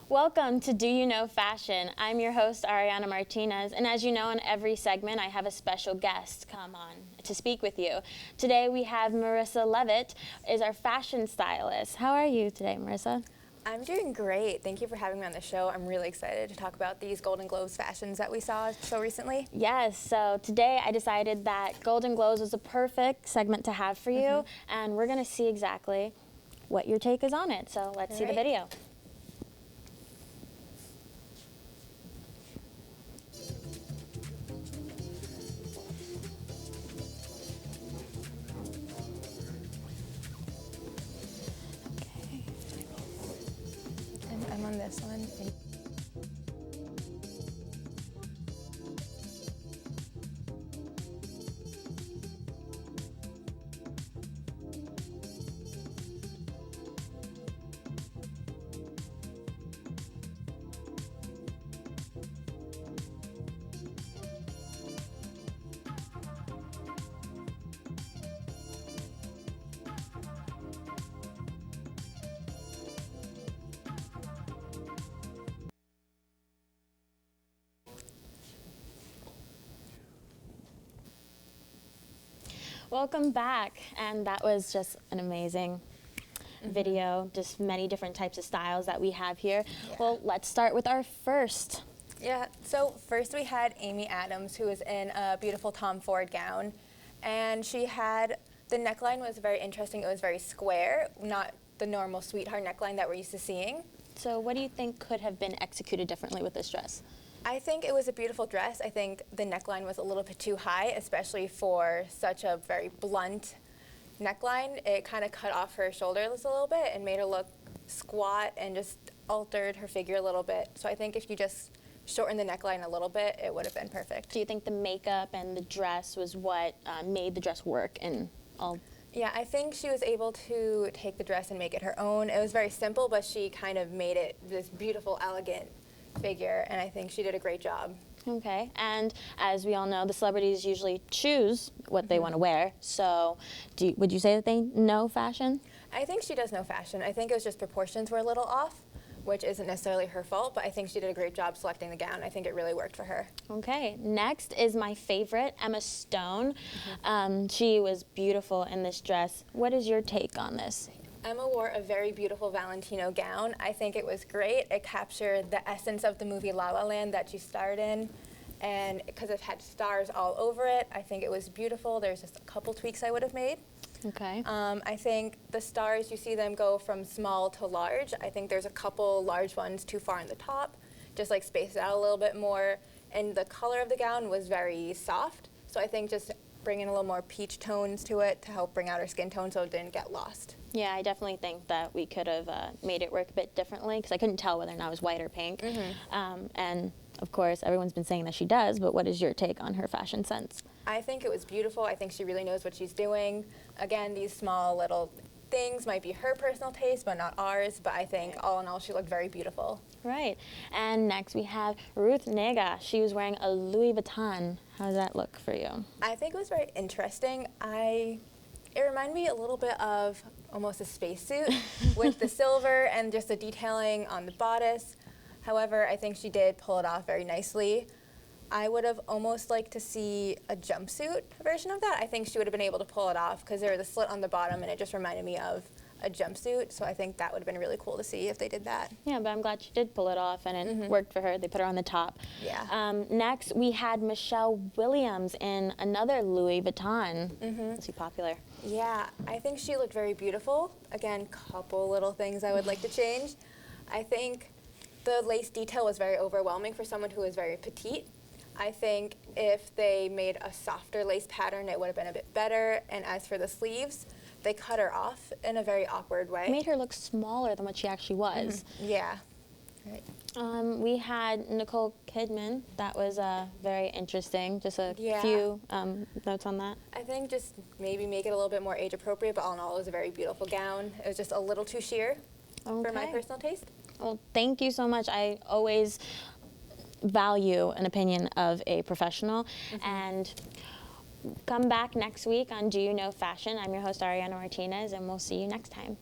Welcome to Do You Know Fashion. I'm your host, Ariana Martinez, and as you know, in every segment, I have a special guest come on to speak with you. Today, we have Marissa Levitt, is our fashion stylist. How are you today, Marissa? I'm doing great. Thank you for having me on the show. I'm really excited to talk about these Golden Globes fashions that we saw so recently. Yes, so today I decided that Golden Globes was a perfect segment to have for you, and we're going to see exactly what your take is on it. So let's see the video. I'm on this one. Welcome back, and that was just an amazing video, just many different types of styles that we have here. Yeah. Well, let's start with our first. Yeah, so first we had Amy Adams, who was in a beautiful Tom Ford gown, and she had, the neckline was very interesting. It was very square, not the normal sweetheart neckline that we're used to seeing. So what do you think could have been executed differently with this dress? I think it was a beautiful dress. I think the neckline was a little bit too high, especially for such a very blunt neckline. It kind of cut off her shoulders a little bit and made her look squat and just altered her figure a little bit. So I think if you just shortened the neckline a little bit, it would have been perfect. Do you think the makeup and the dress was what made the dress work and all? Yeah, I think she was able to take the dress and make it her own. It was very simple, but she kind of made it this beautiful, elegant figure, and I think she did a great job. Okay, and as we all know, the celebrities usually choose what they want to wear. So would you say that they know fashion? I think she does know fashion. I think it was just proportions were a little off, which isn't necessarily her fault, but I think she did a great job selecting the gown. I think it really worked for her. Okay, next is my favorite, Emma Stone. She was beautiful in this dress. What is your take on this? Emma wore a very beautiful Valentino gown. I think it was great. It captured the essence of the movie La La Land that she starred in, and because it had stars all over it, I think it was beautiful. There's just a couple tweaks I would have made. Okay. I think the stars, you see them go from small to large. I think there's a couple large ones too far on the top, just like space it out a little bit more. And the color of the gown was very soft, so I think just bringing a little more peach tones to it to help bring out her skin tone so it didn't get lost. Yeah, I definitely think that we could have made it work a bit differently because I couldn't tell whether or not it was white or pink. And of course, everyone's been saying that she does, but what is your take on her fashion sense? I think it was beautiful. I think she really knows what she's doing. Again, these small little things might be her personal taste, but not ours. But I think all in all, she looked very beautiful. Right. And next we have Ruth Negga. She was wearing a Louis Vuitton. How does that look for you? I think it was very interesting. It reminded me a little bit of almost a spacesuit with the silver and just the detailing on the bodice. However, I think she did pull it off very nicely. I would have almost liked to see a jumpsuit version of that. I think she would have been able to pull it off because there was a slit on the bottom and it just reminded me of a jumpsuit. So I think that would have been really cool to see if they did that. Yeah, but I'm glad she did pull it off and it worked for her. They put her on the top. Yeah. Next, we had Michelle Williams in another Louis Vuitton. Is he popular? Yeah, I think she looked very beautiful. Again, couple little things I would like to change. I think the lace detail was very overwhelming for someone who is very petite. I think if they made a softer lace pattern, it would have been a bit better. And as for the sleeves, they cut her off in a very awkward way. It made her look smaller than what she actually was. Yeah. Right. We had Nicole Kidman. That was very interesting. Just a Yeah. few notes on that. I think just maybe make it a little bit more age appropriate, but all in all, it was a very beautiful gown. It was just a little too sheer for my personal taste. Well, thank you so much. I always value an opinion of a professional. And come back next week on Do You Know Fashion. I'm your host, Ariana Martinez, and we'll see you next time.